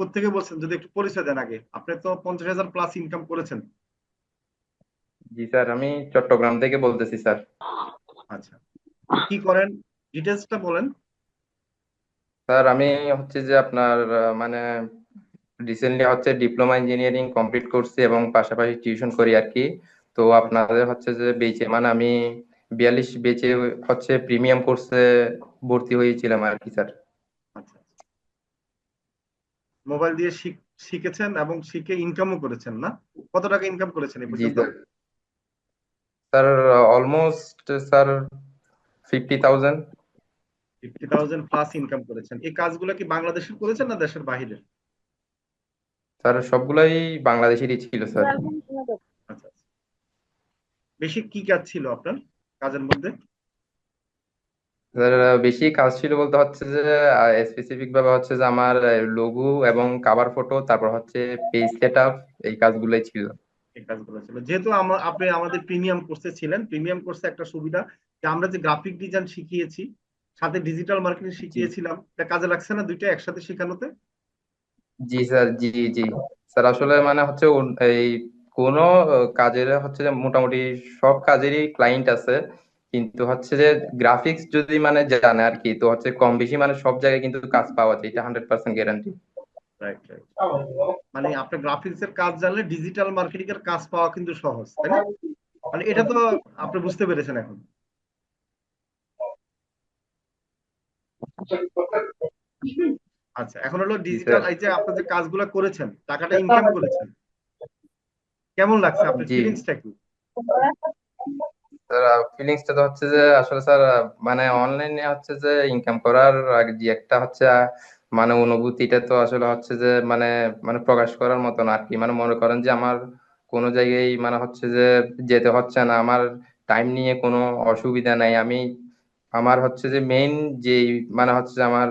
কোত্থেকে বলছেন যদি একটু পরিচয় দেন আগে? আপনি তো 50,000 প্লাস ইনকাম করেছেন। জি স্যার, আমি চট্টগ্রাম থেকে বলতেছি স্যার। আচ্ছা, কি করেন ডিটেলসটা বলেন। স্যার আমি হচ্ছে যে আপনার মানে রিসেন্টলি হচ্ছে ডিপ্লোমা ইঞ্জিনিয়ারিং কমপ্লিট করছি এবং পাশাপাশি টিউশন করি আর কি। তো আচ্ছা আপনাদের হচ্ছে যে বেচে মানে আমি 42 বেচে হচ্ছে প্রিমিয়াম কোর্সে ভর্তি হয়েছিলাম আর কি স্যার। আচ্ছা। মোবাইল দিয়ে শিখেছেন এবং শিখে ইনকামও করেছেন না? কত টাকা ইনকাম করেছেন এই জি পর্যন্ত? Sir. Sir almost sir 50,000। 50,000 plus income করেছেন। এই কাজগুলো কি বাংলাদেশের করেছেন না দেশের বাইরের? স্যার সবগুলাই বাংলাদেশেরই ছিল স্যার। আচ্ছা আচ্ছা। বেশি কি কাজ ছিল আপনার কাজের মধ্যে? স্যার বেশি কাজ ছিল বলতে হচ্ছে যে স্পেসিফিক ভাবে হচ্ছে যে আমার লোগো এবং কাভার ফটো, তারপর হচ্ছে পেজ সেট আপ, এই কাজগুলোই ছিল। এই কাজগুলো ছিল যেহেতু আপনি আমাদের প্রিমিয়াম কোর্সে ছিলেন। প্রিমিয়াম কোর্সে একটা সুবিধা যে আমরা যে গ্রাফিক ডিজাইন শিখিয়েছি সাথে ডিজিটাল মার্কেটিং জি শিখিয়েছিলাম, এটা কাজে লাগছে না দুইটা একসাথে শেখানোতে? জি স্যার, জি জি। স্যার আসলে মানে হচ্ছে এই কোনো কাজের হচ্ছে যে মোটামুটি সব কাজেরই ক্লায়েন্ট আছে, কিন্তু হচ্ছে যে গ্রাফিক্স যদি মানে জানে আর কি, তো হচ্ছে কম বেশি মানে সব জায়গায় কিন্তু কাজ পাওয়া যায়, এটা 100% গ্যারান্টি। Right right. মানে আপনার গ্রাফিক্স এর কাজ জানলে ডিজিটাল মার্কেটিং এর কাজ পাওয়া কিন্তু সহজ, তাই না? মানে এটা তো আপনি বুঝতে পেরেছেন এখন। আচ্ছা, এখন হলো জি ডিজিটাল স্যার। এই যে আপনি যে কাজগুলো করেছেন টাকাটা ইনকাম করেছেন, কেমন লাগছে আপনার জি ফিলিংসটা কি? স্যার, ফিলিংসটা তো হচ্ছে যে আসলে স্যার মানে অনলাইনে হচ্ছে যে ইনকাম করার আগে যে একটা হচ্ছে মানে অনুভূতিটা তো আসলে হচ্ছে যে মানে মানে প্রকাশ করার মতন আর কি। মানে মনে করেন যে আমার কোনো জায়গায় মানে হচ্ছে যে যেতে হচ্ছে না, আমার টাইম নিয়ে কোনো অসুবিধা নাই। আমি আমার হচ্ছে যে মেইন যে মানে হচ্ছে যে আমার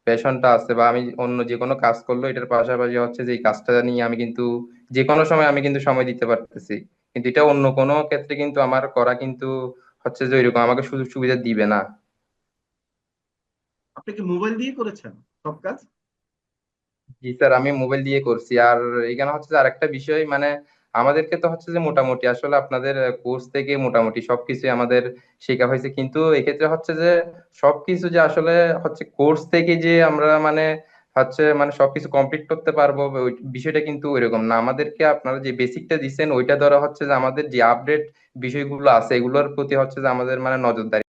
প্যাশনটা আছে, বা আমি অন্য যে কোনো কাজ করলো এটার পাশাপাশি হচ্ছে যে এই কাজটা নিয়ে আমি কিন্তু যে কোনো সময় আমি কিন্তু সময় দিতে পারতেছি। কিন্তু এটা অন্য কোনো ক্ষেত্রে কিন্তু আমার করা কিন্তু হচ্ছে যে ওইরকম আমাকে সুযোগ সুবিধা দিবে না। আপনি কি মোবাইল দিয়ে করেছেন সব কাজ? জি স্যার, আমি মোবাইল দিয়ে করছি। আর এখানে হচ্ছে যে আরেকটা বিষয় মানে আমাদেরকে তো হচ্ছে যে মোটামুটি আসলে আপনাদের কোর্স থেকে মোটামুটি সবকিছু আমাদের শেখা হয়েছে, কিন্তু এক্ষেত্রে হচ্ছে যে সবকিছু যে আসলে হচ্ছে কোর্স থেকে যে আমরা মানে হচ্ছে মানে সবকিছু কমপ্লিট করতে পারবো ওই বিষয়টা কিন্তু ওইরকম না। আমাদেরকে আপনারা যে বেসিকটা দিচ্ছেন ওইটা ধরা হচ্ছে যে আমাদের যে আপডেট বিষয়গুলো আছে এগুলোর প্রতি হচ্ছে যে আমাদের মানে নজরদারি